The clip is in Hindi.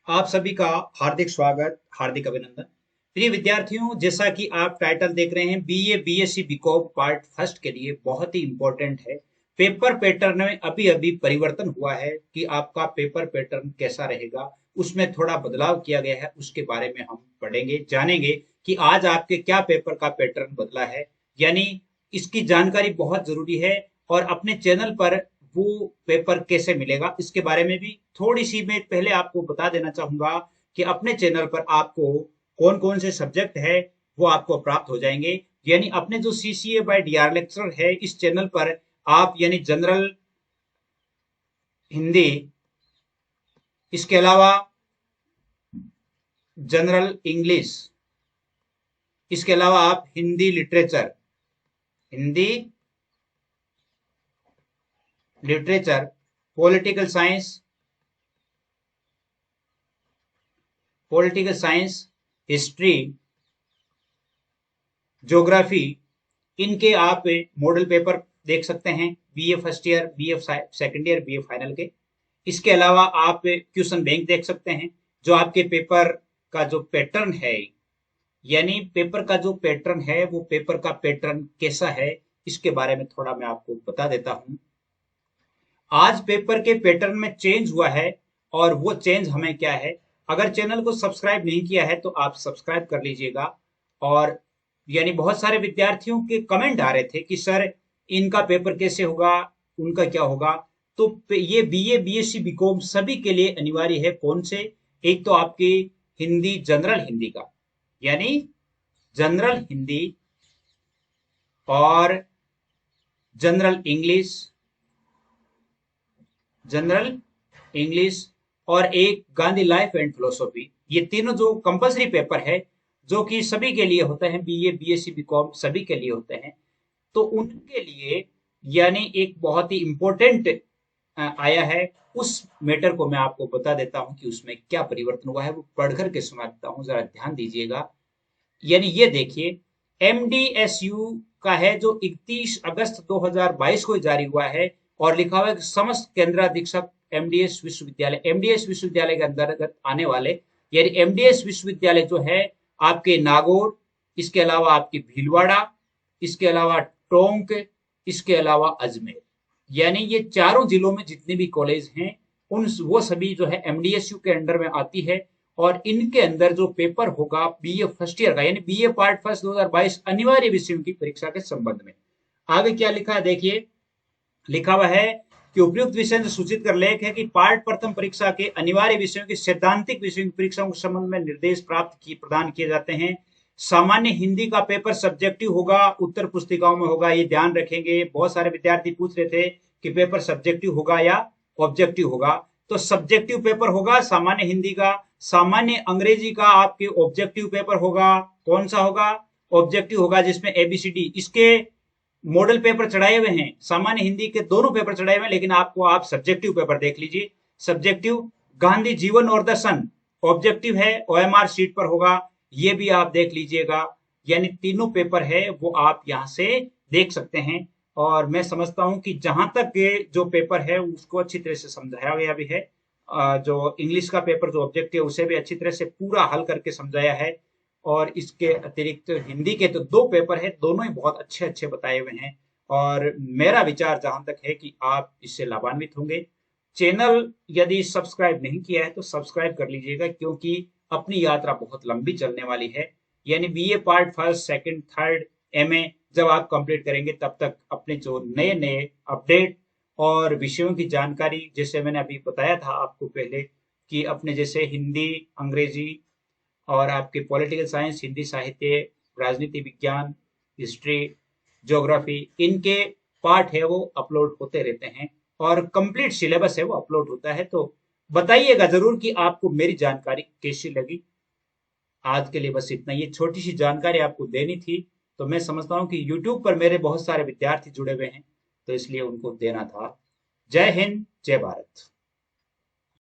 आप सभी का हार्दिक स्वागत, हार्दिक अभिनंदन। प्रिय विद्यार्थियों, जैसा कि आप टाइटल देख रहे हैं, BA BSc BCom part first के लिए बहुत ही इंपॉर्टेंट है। पेपर पैटर्न में अभी अभी परिवर्तन हुआ है कि आपका पेपर पैटर्न कैसा रहेगा। उसमें थोड़ा बदलाव किया गया है, उसके बारे में हम पढ़ेंगे, जानेंगे कि आज आपके क्या पेपर का पैटर्न बदला है। यानी इसकी जानकारी बहुत जरूरी है। और अपने चैनल पर वो पेपर कैसे मिलेगा इसके बारे में भी थोड़ी सी मैं पहले आपको बता देना चाहूंगा कि अपने चैनल पर आपको कौन कौन से सब्जेक्ट है वो आपको प्राप्त हो जाएंगे। यानी अपने जो सीसीए बाय डीआर लेक्चर है इस चैनल पर आप यानी जनरल हिंदी, इसके अलावा जनरल इंग्लिश, इसके अलावा आप Hindi literature, Hindi literature, political science, political science, history, geography, इनके आप मॉडल पेपर देख सकते हैं। BA first year, BA second year, BA final के। इसके अलावा आप क्वेश्चन बैंक देख सकते हैं। जो आपके पेपर का जो पैटर्न है, यानी पेपर का जो पैटर्न है वो पेपर का पैटर्न कैसा है इसके बारे में थोड़ा मैं आपको बता देता हूं। आज पेपर के पैटर्न में चेंज हुआ है और वो चेंज हमें क्या है। अगर चैनल को सब्सक्राइब नहीं किया है तो आप सब्सक्राइब कर लीजिएगा। और यानी बहुत सारे विद्यार्थियों के कमेंट आ रहे थे कि सर इनका पेपर कैसे होगा, उनका क्या होगा। तो ये बीए बीएससी बीकॉम सभी के लिए अनिवार्य है। कौन से? एक तो आपकी हिंदी, जनरल हिंदी का, यानी जनरल हिंदी और जनरल इंग्लिश, जनरल इंग्लिश और एक गांधी लाइफ एंड फिलोसॉफी। ये तीनों जो कंपलसरी पेपर है जो कि सभी के लिए होते हैं, बीए बीएससी बीकॉम सभी के लिए होते हैं। तो उनके लिए यानी एक बहुत ही इंपॉर्टेंट आया है। उस मैटर को मैं आपको बता देता हूं कि उसमें क्या परिवर्तन हुआ है, वो पढ़ करके सुना देता हूं, जरा ध्यान दीजिएगा। यानी ये देखिए, एमडीएसयू का है जो 31 अगस्त 2022 को जारी हुआ है और लिखा हुआ है कि समस्त केंद्राधीक्षक एमडीएस विश्वविद्यालय, एमडीएस विश्वविद्यालय के अंतर्गत आने वाले, यानी एमडीएस विश्वविद्यालय जो है आपके नागौर, इसके अलावा आपकी भीलवाड़ा, इसके अलावा टोंक, इसके अलावा अजमेर। यानी ये चारों जिलों में जितने भी कॉलेज हैं उन वो सभी जो है एमडीएसयू के अंडर में आती है। और इनके अंदर जो पेपर होगा बीए फर्स्ट ईयर का, यानी बीए पार्ट फर्स्ट 2022 अनिवार्य विषयों की परीक्षा के संबंध में। आगे क्या लिखा है देखिए, लिखा हुआ है कि उपयुक्त विषय से सूचित कर लेख है कि पार्ट प्रथम परीक्षा के अनिवार्य विषयों की सैद्धांतिक विषयों की परीक्षाओं के संबंध में निर्देश प्राप्त की प्रदान किए जाते हैं। सामान्य हिंदी का पेपर सब्जेक्टिव होगा, उत्तर पुस्तिकाओं में होगा, ये ध्यान रखेंगे। बहुत सारे विद्यार्थी पूछ रहे थे कि पेपर सब्जेक्टिव होगा या ऑब्जेक्टिव होगा। तो सब्जेक्टिव पेपर होगा सामान्य हिंदी का। सामान्य अंग्रेजी का आपके ऑब्जेक्टिव पेपर होगा। कौन सा होगा? ऑब्जेक्टिव होगा, जिसमें एबीसीडी, इसके मॉडल पेपर चढ़ाए हुए हैं। सामान्य हिंदी के दोनों पेपर चढ़ाए हुए हैं, लेकिन आपको आप सब्जेक्टिव पेपर देख लीजिए। सब्जेक्टिव गांधी जीवन और दर्शन ऑब्जेक्टिव है, ओएमआर शीट पर होगा, ये भी आप देख लीजिएगा। यानी तीनों पेपर है वो आप यहां से देख सकते हैं। और मैं समझता हूं कि जहां तक ये जो पेपर है उसको अच्छी तरह से समझाया गया भी है। जो इंग्लिश का पेपर जो ऑब्जेक्टिव है उसे भी अच्छी तरह से पूरा हल करके समझाया है। और इसके अतिरिक्त हिंदी के तो दो पेपर है, दोनों ही बहुत अच्छे अच्छे बताए हुए हैं। और मेरा विचार जहां तक है कि आप इससे लाभान्वित होंगे। चैनल यदि सब्सक्राइब नहीं किया है तो सब्सक्राइब कर लीजिएगा, क्योंकि अपनी यात्रा बहुत लंबी चलने वाली है। यानी BA part first, second, third, MA जब आप कंप्लीट करेंगे तब तक अपने जो नए नए अपडेट और विषयों की जानकारी, जैसे मैंने अभी बताया था आपको पहले कि अपने जैसे हिंदी, अंग्रेजी और आपके पॉलिटिकल साइंस, हिंदी साहित्य, राजनीति विज्ञान, हिस्ट्री, ज्योग्राफी, इनके पार्ट है वो अपलोड होते रहते हैं। और कंप्लीट सिलेबस है वो अपलोड होता है। तो बताइएगा जरूर कि आपको मेरी जानकारी कैसी लगी। आज के लिए बस इतना, ये छोटी सी जानकारी आपको देनी थी। तो मैं समझता हूँ कि YouTube पर मेरे बहुत सारे विद्यार्थी जुड़े हुए हैं, तो इसलिए उनको देना था। जय हिंद, जय भारत।